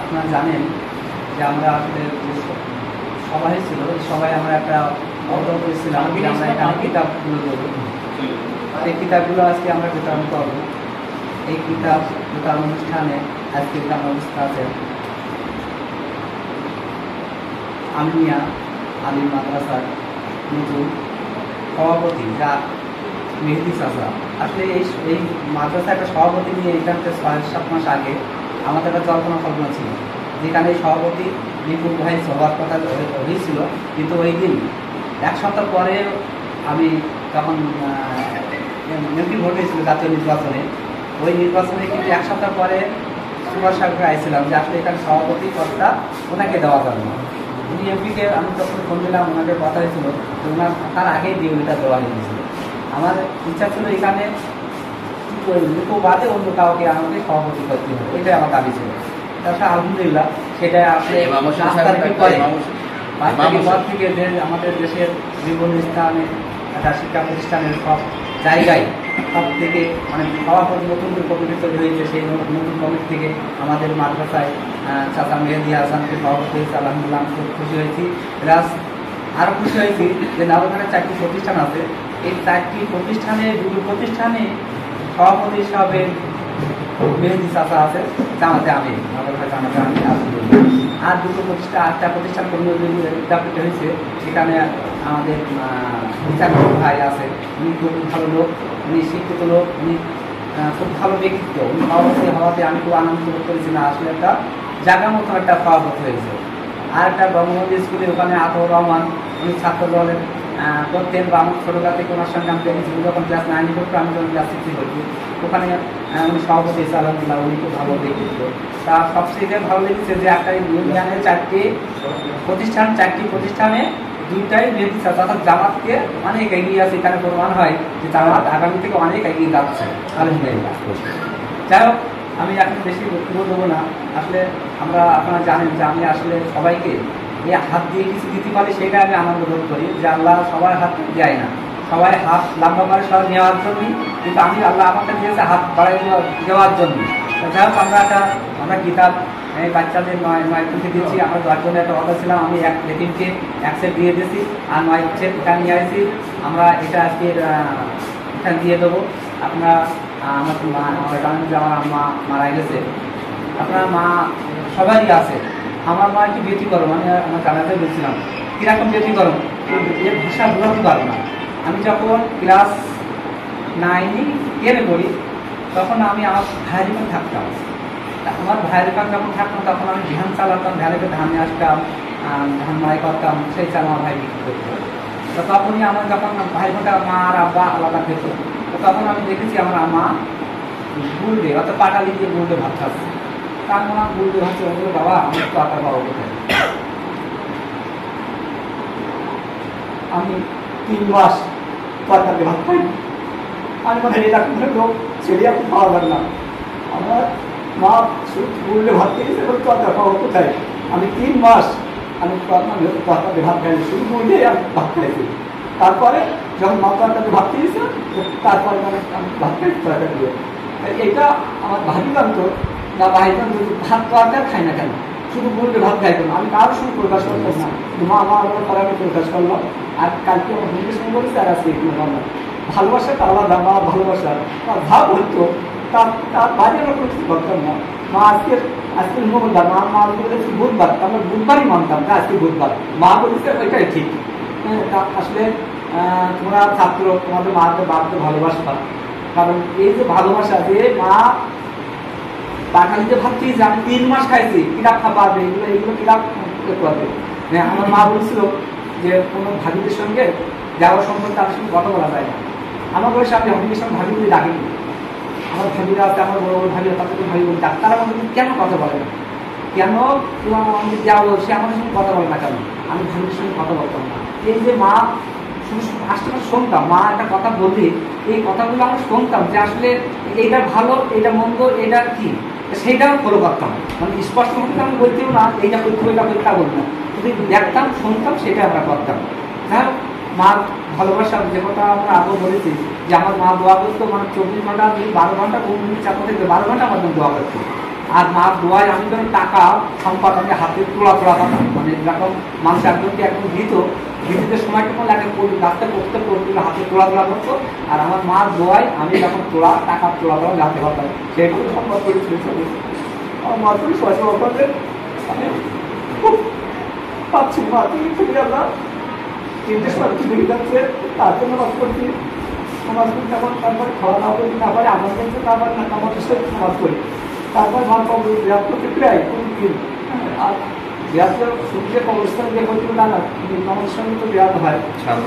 আপনারা জানেন যে আমরা আসলে সবাই ছিল, সবাই আমরা একটা অর্ডার করেছিলাম যে আমরা এখানে কিতাবগুলো দেবো। এই কিতাবগুলো আজকে আমরা বিতরণ করব। এই কিতাব বিতরণ অনুষ্ঠানে আজকে এখানে অবস্থা আছে আমিনিয়া আলিম মাদ্রাসার নতুন সভাপতি, যা মেহেদি চাচা। আসলে এই মাদ্রাসা একটা সভাপতি নিয়ে এখানতে 6-7 মাস আগে আমাদের একটা জল্পনা কল্পনা ছিল, যেখানে সভাপতি বিপুল ভাই হওয়ার কথা হয়েছিল। কিন্তু ওই দিন 1 সপ্তাহ পরে আমি তখন এমপি ভোট হয়েছিল জাতীয় নির্বাচনে, ওই নির্বাচনে কিন্তু 1 সপ্তাহ পরে সুভাষ সাগরে আইছিলাম যে আসলে এখানে সভাপতি পদটা ওনাকে দেওয়া যাবে না। উনি এমপিকে আমি তখন ফোন দিলাম, ওনাকে কথা হয়েছিল যে ওনার তার আগেই ডিউটিটা দেওয়া হয়ে গেছিল। আমার ইচ্ছা ছিল এখানে বাদে অন্য কাউকে আমাকে সভাপতি করতে হবে, এটাই আমার দাবি ছিল। তাছাড়া আলহামদুলিল্লাহ সেটা আসলে থেকে যে আমাদের দেশের বিভিন্ন স্থানে একটা শিক্ষা প্রতিষ্ঠানের সব জায়গায় সব থেকে মানে সভাপতি নতুন কমিটি তৈরি হয়েছে। সেই নতুন কমিটি থেকে আমাদের মাদ্রাসায় চাচা মেহেদি হাসানকে সভাপতি হয়েছে। আলহামদুলিল্লাহ আমি খুব খুশি হয়েছি। প্লাস আরও খুশি হয়েছি যে নবখানে 4টি প্রতিষ্ঠান আছে, এই 4টি প্রতিষ্ঠানে 2টি প্রতিষ্ঠানে সভাপতি হিসাবে মেহেদি চাচা আছে, জামাতে আমি জামাতে আমি আর 2টো প্রতিষ্ঠান 8টা প্রতিষ্ঠান বিদ্যাপীঠ হয়েছে। সেখানে আমাদের বিচারক ভাই আছে, উনি খুব ভালো লোক, উনি শিক্ষিত লোক, উনি খুব ভালো ব্যক্তিত্ব। উনি সভাপতি হওয়াতে আমি খুব আনন্দ বোধ করেছি না, আসলে একটা জায়গা মতো একটা সভাপতি হয়েছে। আর একটা বঙ্গবন্ধু স্কুলে ওখানে আতর রহমান, উনি ছাত্র দলের করতেন বা আমার ছোটোবেলা থেকে ওনার সঙ্গে আমি দেখেছি। যখন ক্লাস 9 পড়তো, আমি যখন ক্লাস 6 পড়ছি, ওখানে উনি সভাপতি হয়েছে। আলহামদুলিল্লাহ উনি খুব ভালো ব্যক্তিত্ব। তা সবচেয়ে ভালো লেগেছে যে একটা ইউনিয়নের 4টি প্রতিষ্ঠানে 2টাই মেহেদি চাচা, অর্থাৎ জামাতকে অনেক এগিয়ে আছে। এখানে প্রমাণ হয় যে জামাত আগামী থেকে অনেক এগিয়ে যাচ্ছে আলহামদুলিল্লাহ। যাই হোক, আমি এখন বেশি বক্তব্য দেবো না। আসলে আপনারা জানেন যে আমি আসলে সবাইকে এই হাত দিয়ে কিছু দিতে পারি, সেটা আমি আনন্দ বোধ করি যে আল্লাহ সবার হাত দেয় না, সবাই হাত লম্বা করে সবাই নেওয়ার জন্যই, কিন্তু আমি আল্লাহ আমাকে দিয়েছে হাত বাড়াই দেওয়ার জন্য। যাই হোক, আমরা কিতাব বাচ্চাদের 9 থেকে দিচ্ছি। আমরা 10 জনের একটা অর্ডার ছিলাম, আমি এক এটিমকে 1 সেট দিয়ে দিয়েছি আর 9 সেট এখানে নিয়ে আসছি। আমরা এটা আজকে এখানে দিয়ে দেবো। আপনারা আমার মা, আমরা জানেন যে আমার আম্মা মারা গেছে, আপনার মা সবারই আছে। আমার মা একটু ব্যতিক্রম, আমি আমার জানাতে বলছিলাম কীরকম ব্যতিক্রম, এর ভাষা বোঝাতে পারবো না। আমি যখন ক্লাস 9-10 পড়ি, তখন আমি আমার ভাইয়ের এখানে থাকতাম। আমার ভাইয়ের এখানে যখন থাকতাম, তখন আমি ধান চালাতাম, ভ্যালেতে ধান নিয়ে আসতাম, ধান মাই করতাম, সেই চাল আমার ভাই বিক্রি করতো। তো তখনই আমার যখন ভাই বোনটা মা আর আব্বা আলাদা খেত, তো তখন আমি দেখেছি আমার মা গুলডে অর্থাৎ পাটালি দিয়ে গুলডে ভাত খাচ্ছে। তার মনে হয় গুলডে ভাবছে, ওগুলো বাবা আমি তো আটা পাবো কোথায়। আমি 3 মাস পাটালি ভাত খাই। আমি মানে এরকম লোক ছেড়ে আপনি খাওয়া যাবে না। আমার মা শুধু গুলডে ভাত খেয়েছে, তো আটা পাবো কোথায়। আমি 3 মাস আমি পাটালি ভাত খাইনি, শুধু গুলডে আমি ভাত খাইছি। তারপরে যখন মা তরকারি ভাত খেয়েছে, তারপরে মানে আমি ভাত খাই তরকারি দিয়ে। এটা আমার ভাবি জানতো না, ভাই জানতো ভাত তরকারি খাই না কেন, শুধু বললে ভাত খাইতো না। আমি কারোর সঙ্গে প্রকাশ করতাম না, মা আমার পরে আমি প্রকাশ করলাম। আর কালকে আমার বন্ধুর সঙ্গে বলেছে, আর আজকে এগুলো বললাম। ভালোবাসাটা আলাদা, মা ভালোবাসা তার ভাব হতো, তার বাইরে আমরা কোনো কিছু করতাম না। মা আজকে মঙ্গলবার, মা বলেছে বুধবার, আমরা বুধবারই মানতাম না, আজকে বুধবার। মা বলেছে ওইটাই ঠিক। আসলে তোমরা ছাত্র, তোমাদের মাকে বাপকে ভালোবাসবা, কারণ এই যে ভালোবাসা যে মা পাখালিতে ভাবছি যে আমি 3 মাস খাইছি, কিরাপ খাপাবে, এগুলো কিরাপ করবে। আমার মা বলছিল যে কোনো ভাবিদের সঙ্গে যাওয়ার সম্পর্কে তার সঙ্গে কথা বলা যায় না। আমার বয়সে আমি ভাবিদের সঙ্গে ভাবি বলে ডাকিনি। আমার ভাবিরা আছে, আমার বড় বড় ভাবি, তাদের ভাবি বলি ডাক, তারা আমাদের কেন কথা বলে না, কেন তোমার আমাদের যাওয়া সে আমাদের সঙ্গে কথা বলে না কেন। আমি ভাবিদের সঙ্গে কথা বলতাম না। এই যে মা আসলে শুনতাম, মা একটা কথা বললে এই কথাগুলো আমরা শুনতাম যে আসলে এইটা ভালো, এইটা মন্দ, এটা কি, সেইটাও ফলো করতাম। মানে স্পষ্ট করতে আমি বলতেও না এইটা করতে, ওইটা করতে বলতাম, যদি দেখতাম শুনতাম সেটা আমরা করতাম। যাই হোক, মার ভালোবাসা যে কথা আমরা আগে বলেছি যে আমার মা দোয়া করতো, মানে 24 ঘন্টা 12 ঘন্টা ঘুম চাপা থেকে 12 ঘন্টা আমার জন্য দোয়া করতো। আর মার দোয়ায় আমি যখন টাকা সম্পদ আমি হাতে তোলা পাতাম, মানে যখন মানুষ একজনকে একদম দিতে সময়টুকু লাগে রাস্তায় করতে হাতে তোলা করতো, আর আমার মার দোয়ায় আমি যখন টাকা তোলা যাতে পারতাম সেটুকু সম্পদ করেছিল। আমার মা তুমি সবাই আমি খুব পাচ্ছি, মা তুমি খুবই আমরা 3টের সময় বেরিয়ে যাচ্ছে, তার জন্য নামাজ করছি। নামাজ করি তখন, তারপরে খাওয়া দাওয়া করি, তারপরে আমার করছে, তারপরে নামাজের সাথে নামাজ করি, তারপর মা কবর ব্যাপ করতে প্রায় দিন। আর ব্যাপটা সূর্যের কবরস্থানে যে হয়েছিল না, নামাজের সঙ্গে তো ব্যাপ হয়,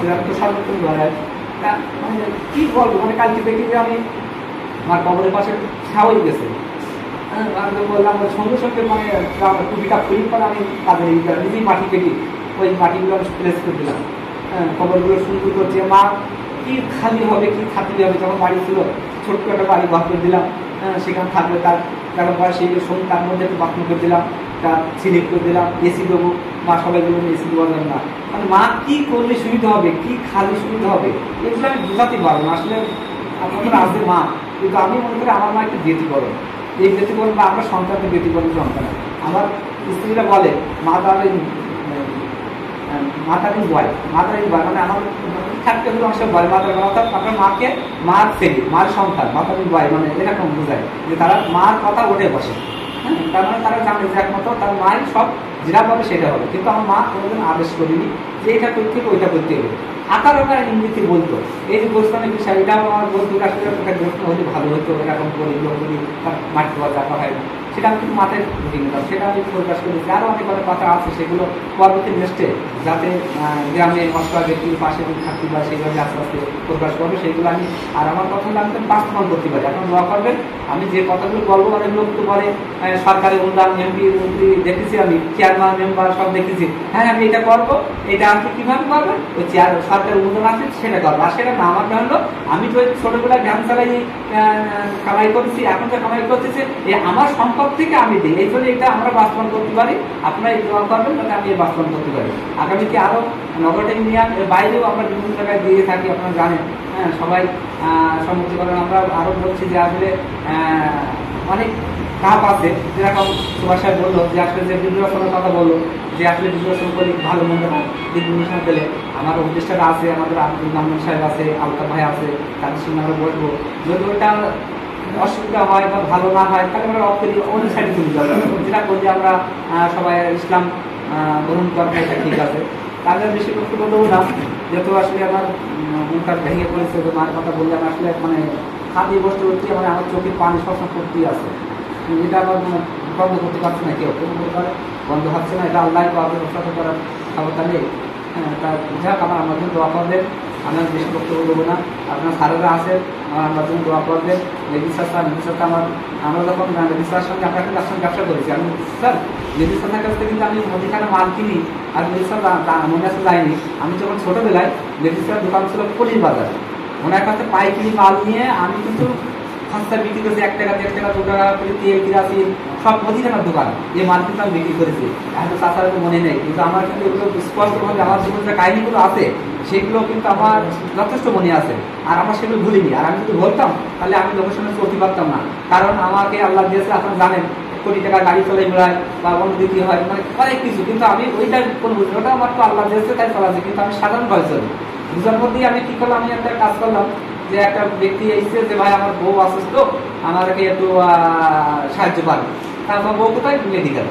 ব্যাপ তো সর্বোত্তম হয়। মানে কি বলবো, মানে কালকে দেখি যে আমি আমার কবরের পাশে ছাওয়াই গেছে, আমি বললাম সঙ্গে সঙ্গে মানে টুপিটা খুলি পরে আমি তাদের নিজেই মাটি কেটে ওই মাটিগুলো আমি প্লেস করে দিলাম, খবরগুলো সুন্দর করছে। মা কি খালি হবে, কি থাকতে হবে, যখন বাড়ি ছিল ছোট্ট একটা বাড়ি ঘর করে দিলাম, সেখানে থাকবে, তার পরে সেই সঙ্গে তার মধ্যে একটু বাথরুম করে দিলাম, তার সিলিপ করে দিলাম, এসি দেবো। মা সবাই বলবেন এসি দেওয়া যাবে না, মানে মা কি করলে সুবিধা হবে, কি খালি সুবিধা হবে, এগুলো আমি বোঝাতে পারবো না। আসলে আপনাদের আছে মা, কিন্তু আমি মনে করি আমার মা একটু ব্যতিক্রম, এই ব্যতিক্রম বা আমরা সন্তানকে ব্যতিক্রম সন্তান। আমার স্ত্রীরা বলে মাতারিন বয়, মানে আমার থাকতে হলে অংশ বয় মাতার, অর্থাৎ আপনার মাকে মার ছেলে, মার সন্তান, মাতারিন বয়, মানে এরকম বোঝায় যে তারা মার কথা ওঠে বসে। হ্যাঁ, তার মানে তারা জানে যে একমাত্র তার মায়ের সব যেটা পাবে সেটা হবে। কিন্তু আমার মা কোনোদিন আদেশ করিনি যে এটা করতে হবে ওইটা করতে হবে, আকার ওকার ইংরেজি বলতো। এই যে গোস্তানের বিষয় এটাও আমার বলতো, আসলে ওটা গোস্ত হলে ভালো হতো, এরকম করে যদি তার মাটি দেওয়া দেখা হয় না, সেটা আমি কিন্তু মাথায় ঢুকে নিতাম, সেটা আমি প্রকাশ করেছি। আরও অনেক অনেক কথা আছে, সেগুলো পরবর্তী নেক্সটে যাতে গ্রামে অসহায় ব্যক্তির পাশে থাকতে পারে সেইভাবে আস্তে আস্তে প্রকাশ করবে, সেইগুলো আমি। আর আমার কথা হলে আমি তো বাস্তবায়ন করতে পারি। আপনার দোয়া করবেন, আমি যে কথাগুলো বলবো অনেক লোক তো বলে সরকারি অনুদান, এমপি মন্ত্রী দেখেছি, আমি চেয়ারম্যান মেম্বার সব দেখেছি, হ্যাঁ আমি এটা করবো, এটা আপনি কীভাবে করবেন, ওই সরকারি অনুদান আছে সেটা করবো। আর সেটা না আমার হলো আমি তো ছোটবেলায় জ্ঞান চালাই কামাই করছি, এখন তো কামাই করতেছি, এই আমার সম্পদ থেকে আমি দিই, এই জন্য এটা আমরা বাস্তবায়ন করতে পারি। আপনারা এই দোয়া করবেন যাতে আমি বাস্তবায়ন করতে পারি। আগামীতে আরও নগরটা ইউনিয়ন এর বাইরেও আমরা বিভিন্ন জায়গায় দিয়ে থাকি, আপনারা জানেন। হ্যাঁ, সবাই সম্মতি করেন। আমরা আরও বলছি যে আসলে অনেক কাপ আছে, যেরকম সুভাষ সাহেব বললো যে আসলে যে বিদ্রোহনের কথা বললো যে আসলে বিদ্রোহন করি ভালো মন্দ না, বিদ্রোহন পেলে আমার উপদেষ্টারা আছে, আমাদের আব্দুল মাহমুদ সাহেব আছে, আলতা ভাই আছে, তাদের সঙ্গে আমরা বলবো যদি ওইটা অসুবিধা হয় বা ভালো না হয় তাহলে আমরা অন্য সাইডে চলে যাবো, যেটা করলে আমরা সবাই ইসলাম গ্রহণ করবো, এটা ঠিক আছে। তাদের বেশি বক্তব্য দেবো না, যেহেতু আসলে আমার মনটা ভেঙে পড়েছে, তো মার কথা বললে আমার আসলে মানে হাতে বসতে হচ্ছে, মানে আমার চোখে পানি সবসময় পড়তেই আছে, এটা আমার বন্ধ করতে পারছে না, কেউ বন্ধ হচ্ছে না, এটা আল্লাহ সাথে করার ক্ষমতা নেই। হ্যাঁ, তা যাক আমার জন্য দোয়া করবেন, আমার বেশি বক্তব্য দেবো না। আপনার স্যারেরা আছেন, আমার জন্য দোয়া করবেন। লেডিস স্যার আমরা যখন লেডিস স্যারের সঙ্গে আপনার কাছে সঙ্গে ব্যবসা করেছি, আমি স্যার লেডিস স্যারের কাছ থেকে কিন্তু আমি মুদিখানা মাল কিনি, আর লেডিস স্যার মনে আসতে যায়নি। আমি যখন ছোটোবেলায় লেডিস স্যারের দোকান ছিল পলিশ বাজারে, ওনার কাছে পাইকারি মাল নিয়ে আমি কিন্তু সস্তা বিক্রি করেছি, 1 টাকা 1.5 টাকা 2 টাকা করে তেল কিরাসিন সব মুদিখানার দোকান, এই মাল কিন্তু আমি বিক্রি করেছি। এখন তাছাড়া তো মনে নেই, কিন্তু আমার কিন্তু এগুলো স্পষ্টভাবে আমার জীবনে যে কাহিনিগুলো আছে সেগুলো কিন্তু আমার যথেষ্ট মনে আছে, আর আমার সেগুলো ভুলিনি। আর আমি যদি বলতাম তাহলে আমি লোকের সঙ্গে চলতে পারতাম না, কারণ আমাকে আল্লাহ দিয়েছে, আপনারা জানেন, কোটি টাকা গাড়ি চলাই বেড়ায় বা অন্য দিতে হয়, মানে অনেক কিছু, কিন্তু আমি ওইটা কোনো বুঝি, ওটা আমার তো আল্লাহ দিয়েছে তাই চলাচ্ছে, কিন্তু আমি সাধারণভাবে চলি। বুঝার মধ্যেই আমি কী করলাম, আমি একটা কাজ করলাম যে একটা ব্যক্তি এসেছে যে ভাই আমার বউ অসুস্থ, আমাকে একটু সাহায্য পাবে, তারপর বউ কোথায় মেডিকেল,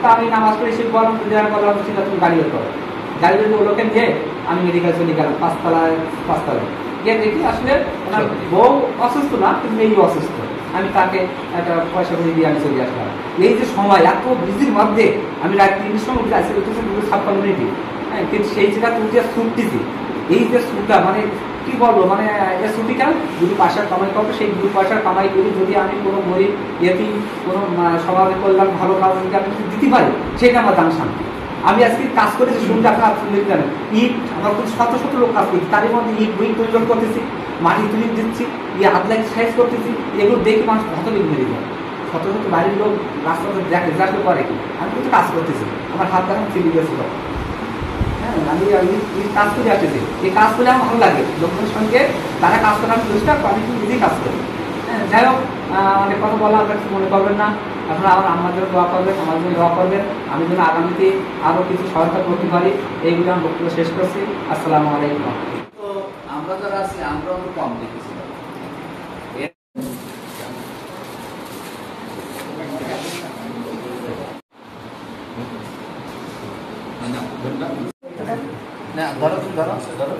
তা আমি নামাজ পড়ে এসে বললাম দেওয়ার বললাম ঠিক আছে তুমি গাড়ি বের করো, গাড়ি বের করে ওকে নিয়ে আমি মেডিকেল চলে গেলাম, 5 তলায় গিয়ে দেখি আসলে ওনার বউ অসুস্থ না, কিন্তু মেয়ে অসুস্থ। আমি তাকে একটা পয়সা করে দিয়ে আমি চলে আসলাম। এই যে সময় এত বিজির মধ্যে আমি রাত 3টার সময় উঠে আসি, 56 মিনিটে, হ্যাঁ, কিন্তু সেই জায়গাতে উঠে ছুটতেছি, এই যে ছুটটা মানে কি বলবো, মানে ছুটি কেন 2 পয়সার কামাই করবো, সেই 2 পয়সার কামাই করি যদি আমি কোনো গরিব এতিম কোনো সমাজে কল্যাণ ভালো কাজ যদি আমি দিতে পারি, সেটা আমার দাম শান্তি। আমি আজকে কাজ করেছি শুনতে আপনার আপনি জানেন, ইট আমার কিন্তু শত শত লোক কাজ করছি, তাদের মধ্যে ইট বই তৈরি করতেছি, মাটি তুলে দিচ্ছি, হাতলাইন সাইজ করতেছি, এগুলো দেখে মানুষ কত দিন মেরে যায়, শত শত বাড়ির লোক রাস্তাতে দেখে যাকে করে কি, আমি কিন্তু কাজ করতেছি, আমার হাত দেখেন চিলি গেছিল। হ্যাঁ, আমি কাজ করে আসতেছি, এই কাজ করলে আমার ভালো লাগে, লোকের সঙ্গে তারা কাজ করার চেষ্টা করে, আমি নিজেই কাজ করি। হ্যাঁ, যাই হোক, অনেক কথা বলা আপনার কিছু মনে করবেন না। আপনারা আমার আমার জন্য দোয়া করবেন, আমার জন্য দোয়া করবেন, আমি যেন আগামীতে আরও কিছু সহায়তা করতে পারি। এইগুলো আমি বক্তব্য শেষ করছি। আসসালামু আলাইকুম। তো আমরা যারা আছি আমরাও তো কম দেখেছি। না, ধরো ধরো ধরো